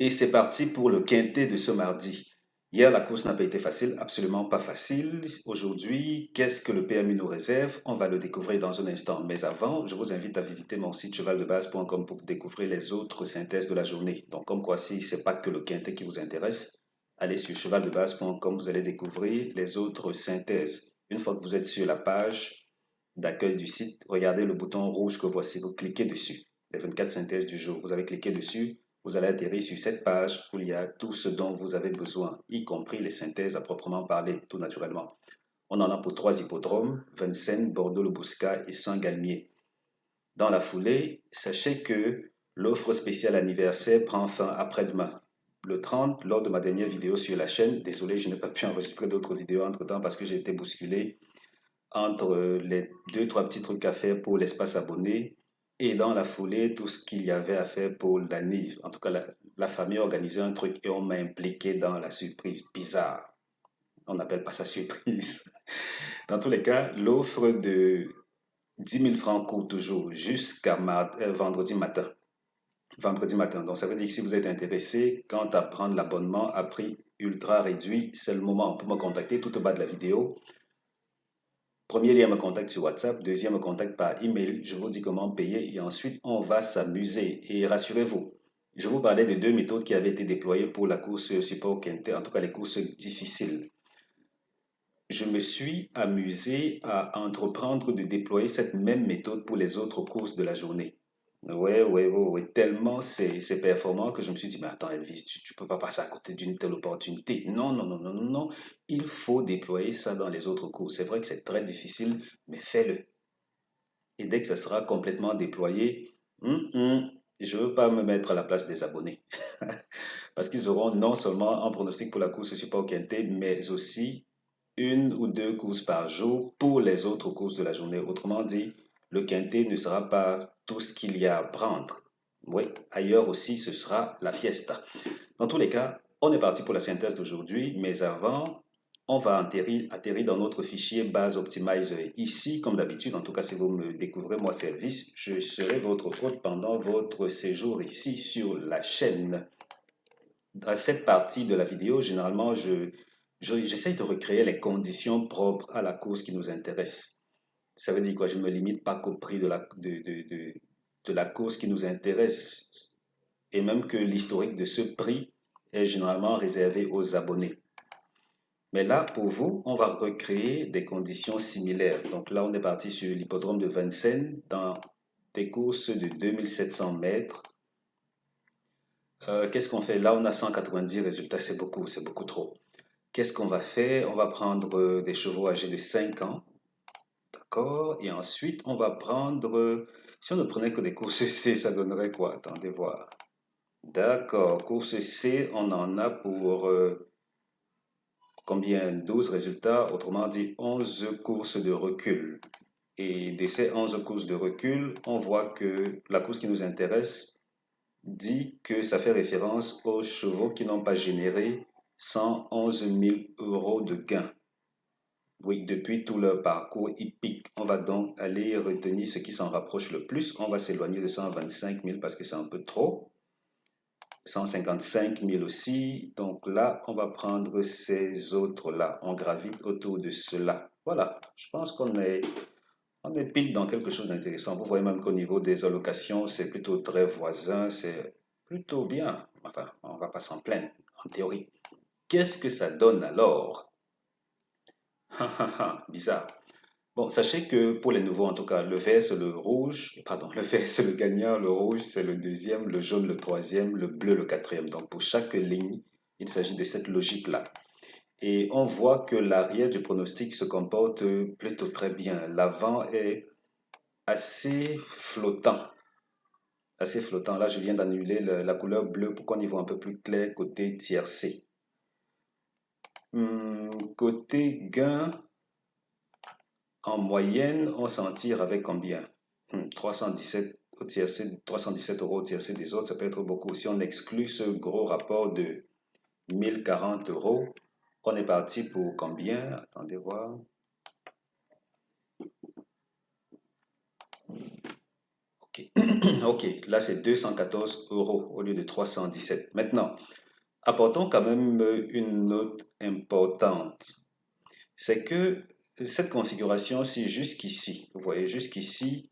Et c'est parti pour le quintet de ce mardi. Hier, la course n'a pas été facile, absolument pas facile. Aujourd'hui, qu'est-ce que le PMU nous réserve? On va le découvrir dans un instant. Mais avant, je vous invite à visiter mon site chevaldebase.com pour découvrir les autres synthèses de la journée. Donc, comme quoi, si ce n'est pas que le quintet qui vous intéresse, allez sur chevaldebase.com, vous allez découvrir les autres synthèses. Une fois que vous êtes sur la page d'accueil du site, regardez le bouton rouge que voici, vous cliquez dessus. Les 24 synthèses du jour, vous avez cliqué dessus. Vous allez atterrir sur cette page où il y a tout ce dont vous avez besoin, y compris les synthèses à proprement parler, tout naturellement. On en a pour 3 hippodromes, Vincennes, Bordeaux-le-Bouscat et Saint-Galmier. Dans la foulée, sachez que l'offre spéciale anniversaire prend fin après-demain. Le 30, lors de ma dernière vidéo sur la chaîne, désolé, je n'ai pas pu enregistrer d'autres vidéos entre-temps parce que j'ai été bousculé entre les 2-3 petits trucs à faire pour l'espace abonné et dans la foulée, tout ce qu'il y avait à faire pour l'anniv. En tout cas, la famille organisait un truc et on m'a impliqué dans la surprise. Bizarre. On n'appelle pas ça surprise. Dans tous les cas, l'offre de 10 000 francs court toujours jusqu'à vendredi matin. Vendredi matin. Donc, ça veut dire que si vous êtes intéressé, quant à prendre l'abonnement à prix ultra réduit, c'est le moment pour me contacter tout au bas de la vidéo. Premier lien me contacte sur WhatsApp, deuxième me contacte par email. Je vous dis comment payer et ensuite on va s'amuser. Et rassurez-vous, je vous parlais de 2 méthodes qui avaient été déployées pour la course support quintet, en tout cas les courses difficiles. Je me suis amusé à entreprendre de déployer cette même méthode pour les autres courses de la journée. Ouais, tellement c'est performant que je me suis dit, mais attends Elvis, tu peux pas passer à côté d'une telle opportunité. Non. Il faut déployer ça dans les autres courses. C'est vrai que c'est très difficile, mais fais-le. Et dès que ça sera complètement déployé, je ne veux pas me mettre à la place des abonnés. Parce qu'ils auront non seulement un pronostic pour la course support quintet, mais aussi 1 ou 2 courses par jour pour les autres courses de la journée. Autrement dit, le quintet ne sera pas tout ce qu'il y a à prendre. Oui, ailleurs aussi, ce sera la fiesta. Dans tous les cas, on est parti pour la synthèse d'aujourd'hui, mais avant, on va atterrir dans notre fichier base optimizer. Ici, comme d'habitude, en tout cas si vous me découvrez moi service, je serai votre hôte pendant votre séjour ici sur la chaîne. Dans cette partie de la vidéo, généralement, j'essaye de recréer les conditions propres à la course qui nous intéresse. Ça veut dire quoi? Je ne me limite pas qu'au prix de la course qui nous intéresse et même que l'historique de ce prix est généralement réservé aux abonnés. Mais là, pour vous, on va recréer des conditions similaires. Donc là, on est parti sur l'hippodrome de Vincennes dans des courses de 2700 mètres. Qu'est-ce qu'on fait? Là, on a 190 résultats, c'est beaucoup trop. Qu'est-ce qu'on va faire? On va prendre des chevaux âgés de 5 ans. D'accord? Et ensuite, on va prendre... Si on ne prenait que des courses C, ça donnerait quoi? Attendez voir. D'accord, course C, on en a pour combien? 12 résultats, autrement dit 11 courses de recul. Et de ces 11 courses de recul, on voit que la course qui nous intéresse dit que ça fait référence aux chevaux qui n'ont pas généré 111 000 euros de gains. Oui, depuis tout leur parcours hippique. On va donc aller retenir ce qui s'en rapproche le plus. On va s'éloigner de 125 000 parce que c'est un peu trop. 155 000 aussi. Donc là, on va prendre ces autres-là. On gravite autour de cela. Voilà, je pense qu'on est pile dans quelque chose d'intéressant. Vous voyez même qu'au niveau des allocations, c'est plutôt très voisin. C'est plutôt bien. Enfin, on ne va pas s'en plaindre, en théorie. Qu'est-ce que ça donne alors? Bizarre. Bon, sachez que pour les nouveaux, en tout cas, le vert c'est le rouge, pardon, le vert c'est le gagnant, le rouge c'est le deuxième, le jaune le troisième, le bleu le quatrième. Donc pour chaque ligne, il s'agit de cette logique-là. Et on voit que l'arrière du pronostic se comporte plutôt très bien. L'avant est assez flottant. Assez flottant. Là, je viens d'annuler la couleur bleue pour qu'on y voit un peu plus clair côté tiercé. Côté gain, en moyenne, on s'en tire avec combien? 317 au tiercé, 317 euros au tiercé des autres, ça peut être beaucoup. Si on exclut ce gros rapport de 1040 euros, on est parti pour combien? Attendez voir. Ok. Ok, là c'est 214 euros au lieu de 317. Maintenant, apportons quand même une note importante. C'est que cette configuration-ci, jusqu'ici, vous voyez, jusqu'ici,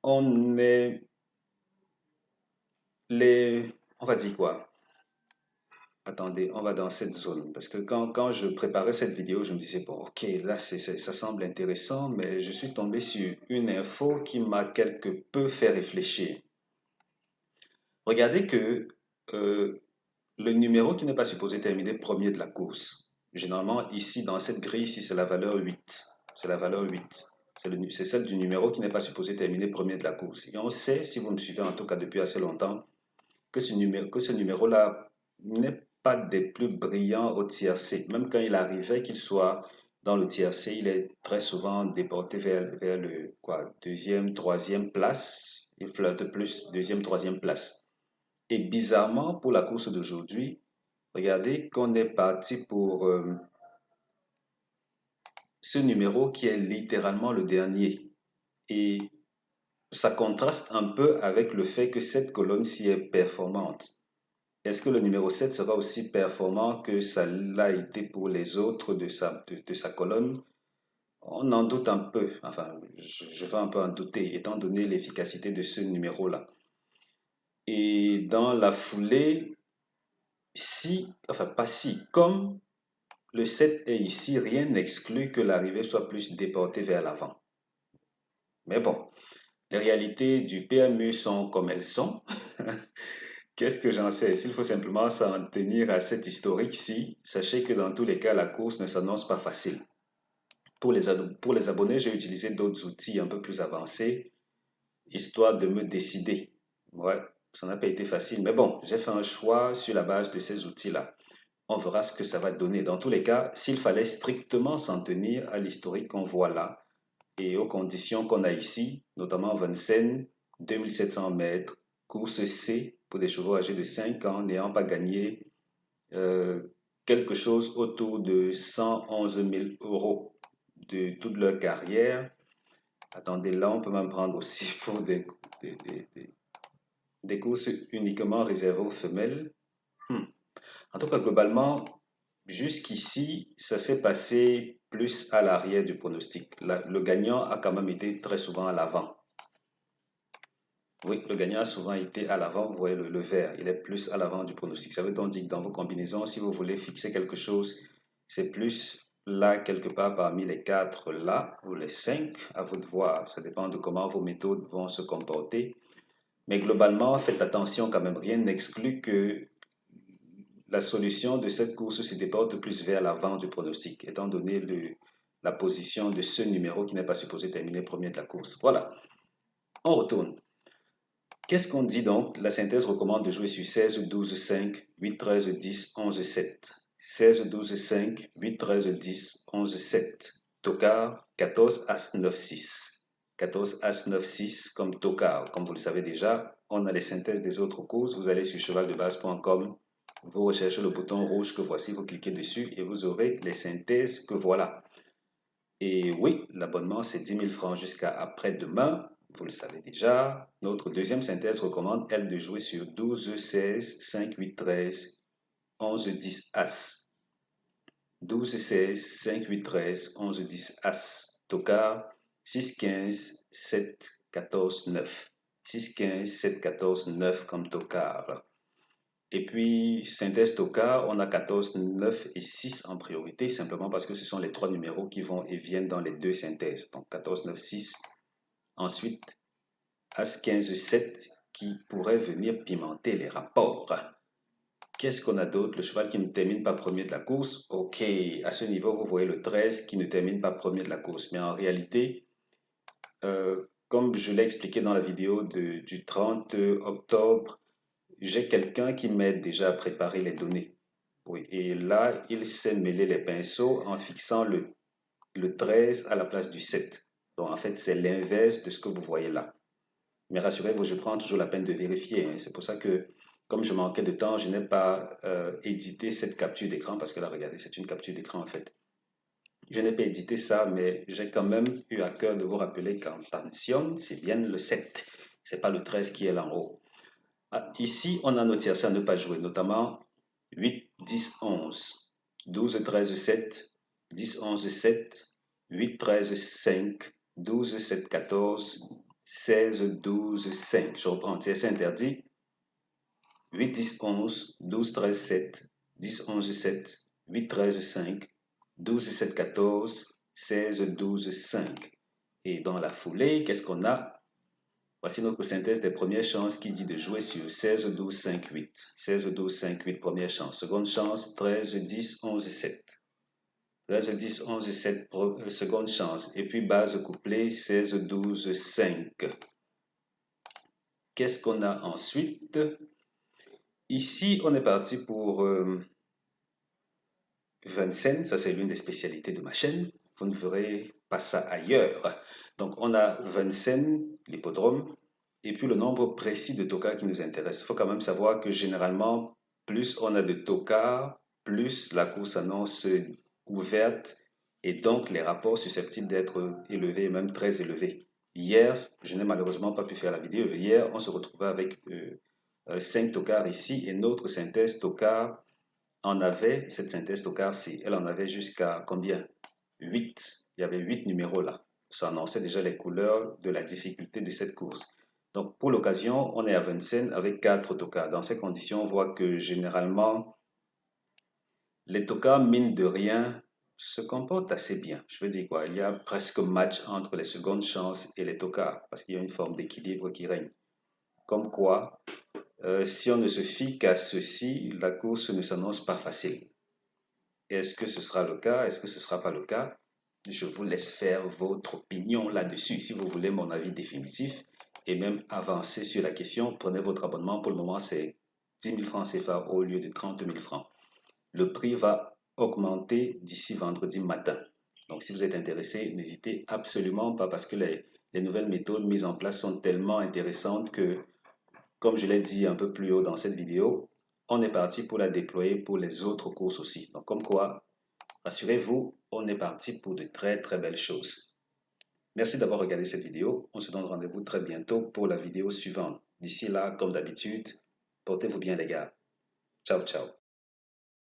on est on va dire quoi? Attendez, on va dans cette zone. Parce que quand je préparais cette vidéo, je me disais, bon, ok, là, ça semble intéressant, mais je suis tombé sur une info qui m'a quelque peu fait réfléchir. Regardez que euh, le numéro qui n'est pas supposé terminer premier de la course, généralement ici, dans cette grille ici, c'est la valeur 8. C'est la valeur 8. C'est celle du numéro qui n'est pas supposé terminer premier de la course. Et on sait, si vous me suivez en tout cas depuis assez longtemps, que ce numéro-là n'est pas des plus brillants au tiercé. Même quand il arrivait qu'il soit dans le tiercé, il est très souvent déporté vers le quoi, deuxième, troisième place. Il flotte plus deuxième, troisième place. Et bizarrement, pour la course d'aujourd'hui, regardez qu'on est parti pour ce numéro qui est littéralement le dernier. Et ça contraste un peu avec le fait que cette colonne-ci est performante. Est-ce que le numéro 7 sera aussi performant que ça l'a été pour les autres de sa colonne? On en doute un peu. Enfin, je vais un peu en douter, étant donné l'efficacité de ce numéro-là. Et dans la foulée, si, enfin pas si, comme le 7 est ici, rien n'exclut que l'arrivée soit plus déportée vers l'avant. Mais bon, les réalités du PMU sont comme elles sont. Qu'est-ce que j'en sais? S'il faut simplement s'en tenir à cette historique-ci, sachez que dans tous les cas, la course ne s'annonce pas facile. Pour les abonnés, j'ai utilisé d'autres outils un peu plus avancés, histoire de me décider. Ouais, ça n'a pas été facile, mais bon, j'ai fait un choix sur la base de ces outils-là. On verra ce que ça va donner. Dans tous les cas, s'il fallait strictement s'en tenir à l'historique qu'on voit là et aux conditions qu'on a ici, notamment Vincennes, 2700 mètres, course C pour des chevaux âgés de 5 ans n'ayant pas gagné euh, quelque chose autour de 111 000 euros de toute leur carrière. Attendez, là, on peut même prendre aussi pour des, des- des courses uniquement réservées aux femelles. Hmm. En tout cas, globalement, jusqu'ici, ça s'est passé plus à l'arrière du pronostic. Le gagnant a quand même été très souvent à l'avant. Oui, le gagnant a souvent été à l'avant. Vous voyez le vert, il est plus à l'avant du pronostic. Ça veut donc dire que dans vos combinaisons, si vous voulez fixer quelque chose, c'est plus là, quelque part parmi les quatre là, ou les cinq, à vous de voir. Ça dépend de comment vos méthodes vont se comporter. Mais globalement, faites attention quand même. Rien n'exclut que la solution de cette course se déporte plus vers l'avant du pronostic, étant donné la position de ce numéro qui n'est pas supposé terminer premier de la course. Voilà, on retourne. Qu'est-ce qu'on dit donc? La synthèse recommande de jouer sur 16, 12, 5, 8, 13, 10, 11, 7. 16, 12, 5, 8, 13, 10, 11, 7. Tocard, 14, As, 9, 6. 14, As, 9, 6 comme tocard. Comme vous le savez déjà, on a les synthèses des autres courses. Vous allez sur chevaldebase.com, vous recherchez le bouton rouge que voici, vous cliquez dessus et vous aurez les synthèses que voilà. Et oui, l'abonnement, c'est 10 000 francs jusqu'à après-demain. Vous le savez déjà. Notre deuxième synthèse recommande, elle, de jouer sur 12, 16, 5, 8, 13, 11, 10, As. 12, 16, 5, 8, 13, 11, 10, As. Tocard, 6, 15, 7, 14, 9. 6, 15, 7, 14, 9 comme tocard. Et puis, synthèse tocard, on a 14, 9 et 6 en priorité, simplement parce que ce sont les trois numéros qui vont et viennent dans les deux synthèses. Donc 14, 9, 6. Ensuite, As 15, 7 qui pourrait venir pimenter les rapports. Qu'est-ce qu'on a d'autre? Le cheval qui ne termine pas premier de la course. Ok, à ce niveau, vous voyez le 13 qui ne termine pas premier de la course. Mais en réalité, comme je l'ai expliqué dans la vidéo du 30 octobre, j'ai quelqu'un qui m'aide déjà à préparer les données. Oui, et là, il s'est mêlé les pinceaux en fixant le 13 à la place du 7. Donc, en fait, c'est l'inverse de ce que vous voyez là. Mais rassurez-vous, je prends toujours la peine de vérifier, hein. C'est pour ça que, comme je manquais de temps, je n'ai pas édité cette capture d'écran parce que là, regardez, c'est une capture d'écran en fait. Je n'ai pas édité ça, mais j'ai quand même eu à cœur de vous rappeler qu'en tension, c'est bien le 7. C'est pas le 13 qui est là en haut. Ah, ici, on a nos tiercés à ne pas jouer, notamment 8, 10, 11, 12, 13, 7, 10, 11, 7, 8, 13, 5, 12, 7, 14, 16, 12, 5. Je reprends, tiercé interdit, 8, 10, 11, 12, 13, 7, 10, 11, 7, 8, 13, 5, 12, 7, 14, 16, 12, 5. Et dans la foulée, qu'est-ce qu'on a? Voici notre synthèse des premières chances qui dit de jouer sur 16, 12, 5, 8. 16, 12, 5, 8, première chance. Seconde chance, 13, 10, 11, 7. 13, 10, 11, 7, seconde chance. Et puis base couplée, 16, 12, 5. Qu'est-ce qu'on a ensuite? Ici, on est parti pour 20 cents. Ça, c'est l'une des spécialités de ma chaîne. Vous ne verrez pas ça ailleurs. Donc, on a 20 cents, l'hippodrome, et puis le nombre précis de tocards qui nous intéresse. Il faut quand même savoir que généralement, plus on a de tocards, plus la course annonce ouverte et donc les rapports susceptibles d'être élevés, même très élevés. Hier, je n'ai malheureusement pas pu faire la vidéo. Hier, on se retrouvait avec 5 tocards ici et notre synthèse tocard en avait, cette synthèse tocard-ci, elle en avait jusqu'à combien? 8. Il y avait 8 numéros là. Ça annonçait déjà les couleurs de la difficulté de cette course. Donc, pour l'occasion, on est à Vincennes avec 4 tocards. Dans ces conditions, on voit que généralement, les tocards, mine de rien, se comportent assez bien. Je veux dire quoi, il y a presque match entre les secondes chances et les tocards, parce qu'il y a une forme d'équilibre qui règne. Comme quoi, si on ne se fie qu'à ceci, la course ne s'annonce pas facile. Est-ce que ce sera le cas? Est-ce que ce ne sera pas le cas? Je vous laisse faire votre opinion là-dessus. Si vous voulez mon avis définitif et même avancer sur la question, prenez votre abonnement. Pour le moment, c'est 10 000 francs CFA au lieu de 30 000 francs. Le prix va augmenter d'ici vendredi matin. Donc, si vous êtes intéressé, n'hésitez absolument pas parce que les nouvelles méthodes mises en place sont tellement intéressantes que, comme je l'ai dit un peu plus haut dans cette vidéo, on est parti pour la déployer pour les autres courses aussi. Donc, comme quoi, rassurez-vous, on est parti pour de très très belles choses. Merci d'avoir regardé cette vidéo. On se donne rendez-vous très bientôt pour la vidéo suivante. D'ici là, comme d'habitude, portez-vous bien les gars. Ciao, ciao.